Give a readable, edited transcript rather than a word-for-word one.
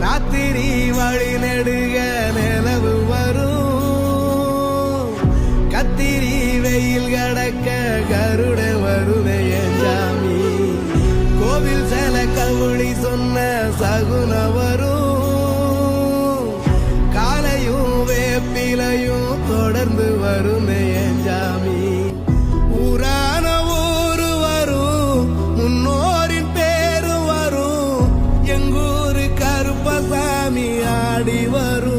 ராத்திரி வழி நெடுக நிலவு வரும் கத்திரி வெயில் கடக்க கருட வருவே சாமி கோவில் செல கவுளி சொன்ன சகுன வரும் காலையும் வேப்பிலையும் தொடர்ந்து வருமே சாமி ஊரான ஊரு வரும் முன்னோரின் பேரு வரும் எங்கூரு கருப்பசாமி ஆடி வரும்